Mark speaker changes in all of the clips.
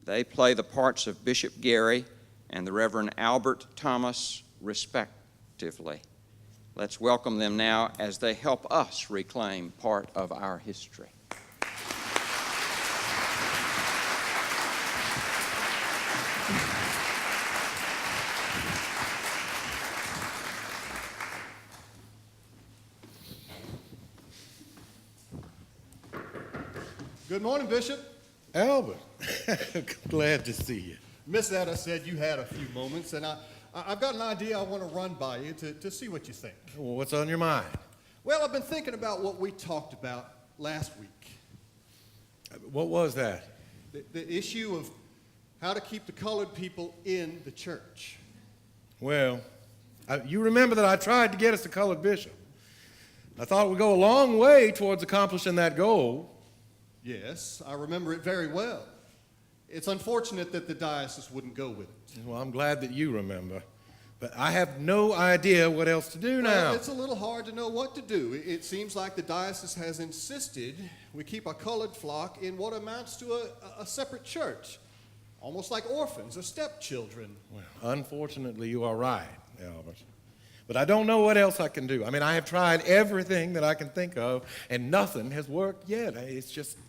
Speaker 1: They play the parts of Bishop Gary and the Reverend Albert Thomas, respectively. Let's welcome them now as they help us reclaim part of our history.
Speaker 2: Good morning, Bishop.
Speaker 3: Albert, glad to see you.
Speaker 2: Miss Etta said you had a few moments, and I've got an idea I want to run by you to see what you think.
Speaker 3: Well, what's on your mind?
Speaker 2: Well, I've been thinking about what we talked about last week.
Speaker 3: What was that?
Speaker 2: The issue of how to keep the colored people in the church.
Speaker 3: Well, you remember that I tried to get us a colored bishop. I thought it would go a long way towards accomplishing that goal.
Speaker 2: Yes, I remember it very well. It's unfortunate that the diocese wouldn't go with it.
Speaker 3: Well, I'm glad that you remember. But I have no idea what else to do now.
Speaker 2: Well, it's a little hard to know what to do. It seems like the diocese has insisted we keep our colored flock in what amounts to a separate church, almost like orphans or stepchildren.
Speaker 3: Well, unfortunately, you are right, Albert. But I don't know what else I can do. I mean, I have tried everything that I can think of, and nothing has worked yet. It's just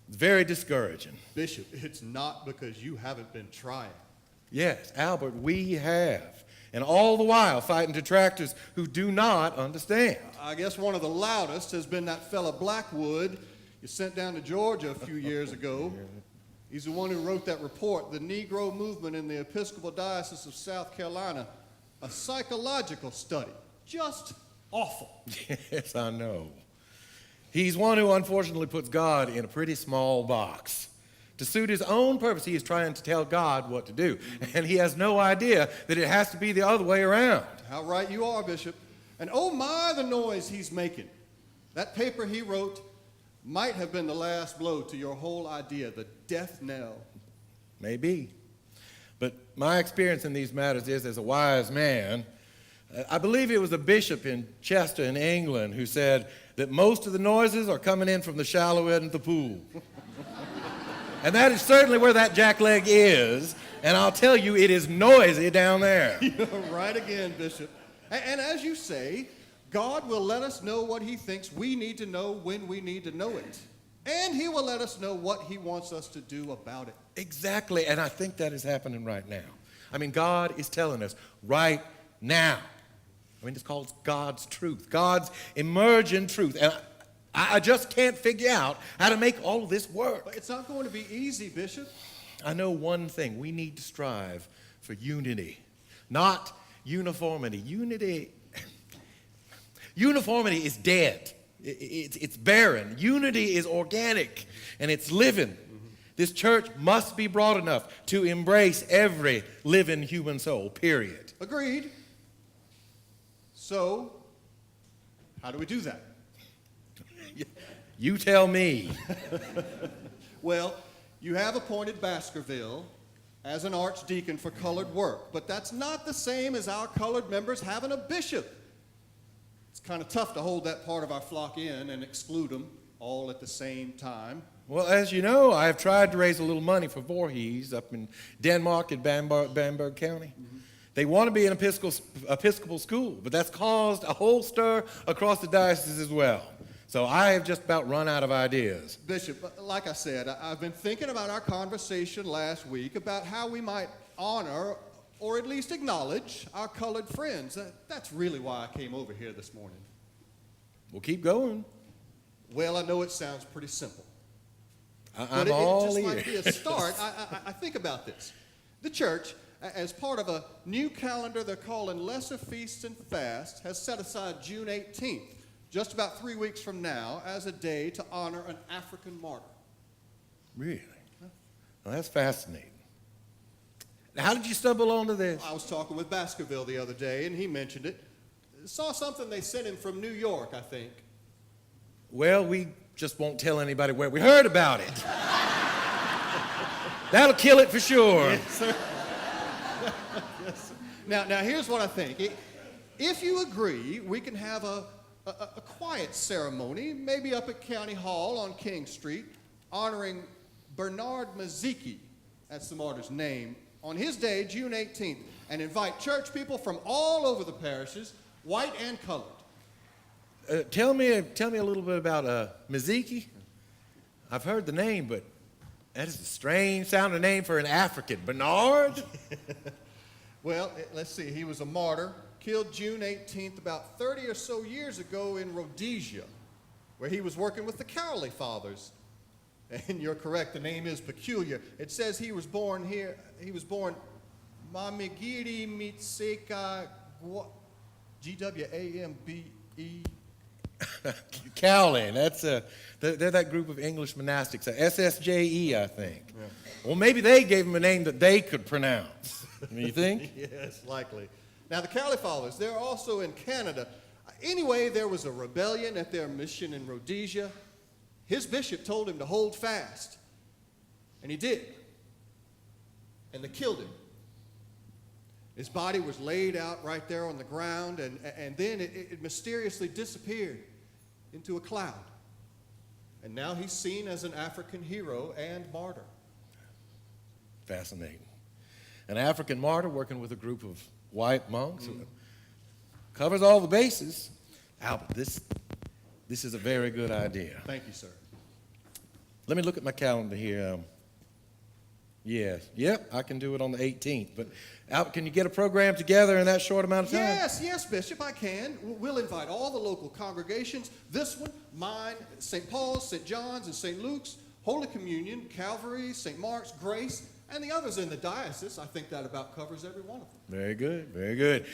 Speaker 3: very discouraging.
Speaker 2: Bishop, it's not because you haven't been trying.
Speaker 3: Yes, Albert, we have. And all the while fighting detractors who do not understand.
Speaker 2: I guess one of the loudest has been that fella Blackwood you sent down to Georgia a few years ago. He's the one who wrote that report, The Negro Movement in the Episcopal Diocese of South Carolina, a psychological study. Just awful.
Speaker 3: Yes, I know. He's one who unfortunately puts God in a pretty small box. To suit his own purpose, he is trying to tell God what to do. And he has no idea that it has to be the other way around.
Speaker 2: How right you are, Bishop. And oh my, the noise he's making. That paper he wrote might have been the last blow to your whole idea, the death knell.
Speaker 3: Maybe. But my experience in these matters is, as a wise man, I believe it was a bishop in Chester in England who said that most of the noises are coming in from the shallow end of the pool. And that is certainly where that jackleg is, and I'll tell you, it is noisy down there.
Speaker 2: You're right again, Bishop. And as you say, God will let us know what he thinks we need to know when we need to know it. And he will let us know what he wants us to do about it.
Speaker 3: Exactly, and I think that is happening right now. I mean, God is telling us right now. I mean, it's called God's truth, God's emergent truth. And I just can't figure out how to make all of this work.
Speaker 2: But it's not going to be easy, Bishop.
Speaker 3: I know one thing. We need to strive for unity, not uniformity. Uniformity is dead. It's barren. Unity is organic, and it's living. Mm-hmm. This church must be broad enough to embrace every living human soul, period.
Speaker 2: Agreed. So, how do we do that?
Speaker 3: You tell me.
Speaker 2: Well, you have appointed Baskerville as an archdeacon for colored work, but that's not the same as our colored members having a bishop. It's kind of tough to hold that part of our flock in and exclude them all at the same time.
Speaker 3: Well, as you know, I have tried to raise a little money for Voorhees up in Denmark in Bamberg County. Mm-hmm. They want to be an Episcopal school, but that's caused a whole stir across the diocese as well. So I have just about run out of ideas.
Speaker 2: Bishop, like I said, I've been thinking about our conversation last week about how we might honor or at least acknowledge our colored friends. That's really why I came over here this morning.
Speaker 3: Well, keep going.
Speaker 2: Well, I know it sounds pretty simple.
Speaker 3: I'm all ears.
Speaker 2: But it just might be a start. I think about this. The church, as part of a new calendar they're calling Lesser Feasts and Fasts, has set aside June 18th, just about 3 weeks from now, as a day to honor an African martyr.
Speaker 3: Really? Well, that's fascinating. Now, how did you stumble onto this?
Speaker 2: I was talking with Baskerville the other day, and he mentioned it. Saw something they sent him from New York, I think.
Speaker 3: Well, we just won't tell anybody where we heard about it. That'll kill it for sure.
Speaker 2: Yes, sir. Yes, sir. Now, here's what I think. If you agree, we can have a quiet ceremony, maybe up at County Hall on King Street, honoring Bernard Maziki, that's the martyr's name, on his day, June 18th, and invite church people from all over the parishes, white and colored.
Speaker 3: Tell me a little bit about Maziki. I've heard the name, but that is a strange sounding name for an African. Bernard?
Speaker 2: Well, let's see. He was a martyr, killed June 18th, about 30 or so years ago in Rhodesia, where he was working with the Cowley Fathers. And you're correct, the name is peculiar. It says he was born here, he was born Mamigiri Mitseka Gwambe.
Speaker 3: Cowley. They're that group of English monastics, SSJE, I think. Yeah. Well, maybe they gave him a name that they could pronounce. You think?
Speaker 2: Yes, likely. Now, the Cowley Fathers, they're also in Canada. Anyway, there was a rebellion at their mission in Rhodesia. His bishop told him to hold fast, and he did. And they killed him. His body was laid out right there on the ground, and then it mysteriously disappeared into a cloud. And now he's seen as an African hero and martyr.
Speaker 3: Fascinating. An African martyr working with a group of white monks. Covers all the bases. Albert, this is a very good idea.
Speaker 2: Thank you, sir.
Speaker 3: Let me look at my calendar here. Yes. Yep, I can do it on the 18th. But Albert, can you get a program together in that short amount of time?
Speaker 2: Yes, Bishop, I can. We'll invite all the local congregations. This one, mine, St. Paul's, St. John's, and St. Luke's, Holy Communion, Calvary, St. Mark's, Grace, and the others in the diocese. I think that about covers every one of them.
Speaker 3: Very good, very good.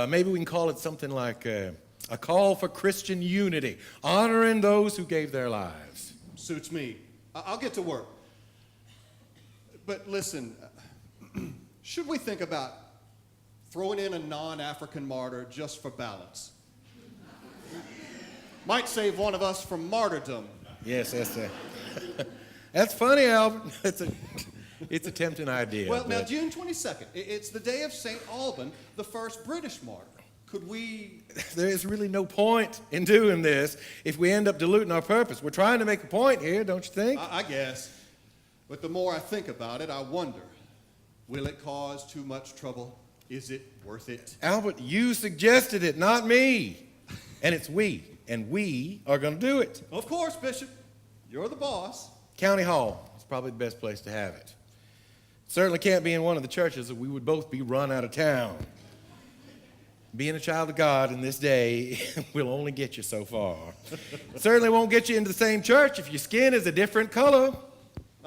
Speaker 3: Maybe we can call it something like a call for Christian unity, honoring those who gave their lives.
Speaker 2: Suits me. I'll get to work. But listen, should we think about throwing in a non-African martyr just for balance? Might save one of us from martyrdom.
Speaker 3: Yes, that's funny, Albert. It's a tempting idea.
Speaker 2: Well, now, June 22nd, it's the day of St. Alban, the first British martyr. Could we...
Speaker 3: There's really no point in doing this if we end up diluting our purpose. We're trying to make a point here, don't you think?
Speaker 2: I guess. But the more I think about it, I wonder, will it cause too much trouble? Is it worth it?
Speaker 3: Albert, you suggested it, not me. And it's we. And we are going to do it.
Speaker 2: Of course, Bishop. You're the boss.
Speaker 3: County Hall is probably the best place to have it. Certainly can't be in one of the churches, or we would both be run out of town. Being a child of God in this day will only get you so far. It certainly won't get you into the same church if your skin is a different color.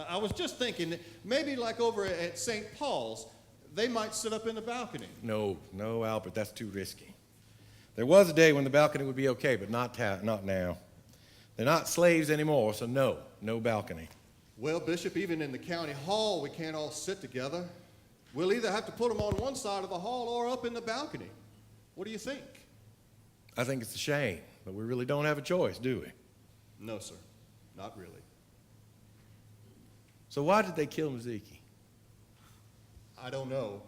Speaker 2: I was just thinking, maybe like over at St. Paul's, they might sit up in the balcony.
Speaker 3: No, Albert, that's too risky. There was a day when the balcony would be okay, but not now. They're not slaves anymore, so no balcony.
Speaker 2: Well, Bishop, even in the county hall, we can't all sit together. We'll either have to put them on one side of the hall or up in the balcony. What do you think?
Speaker 3: I think it's a shame, but we really don't have a choice, do we?
Speaker 2: No, sir, not really.
Speaker 3: So why did they kill Maziki?
Speaker 2: I don't know.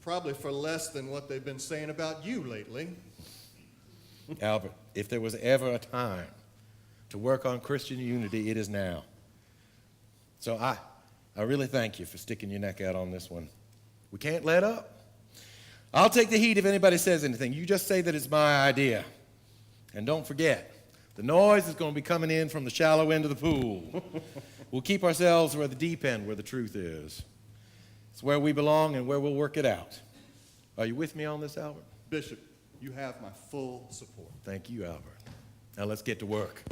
Speaker 2: Probably for less than what they've been saying about you lately.
Speaker 3: Albert, if there was ever a time to work on Christian unity, it is now. So I really thank you for sticking your neck out on this one. We can't let up. I'll take the heat if anybody says anything. You just say that it's my idea. And don't forget, the noise is going to be coming in from the shallow end of the pool. We'll keep ourselves where the deep end, where the truth is. It's where we belong and where we'll work it out. Are you with me on this, Albert?
Speaker 2: Bishop, you have my full support.
Speaker 3: Thank you, Albert. Now let's get to work.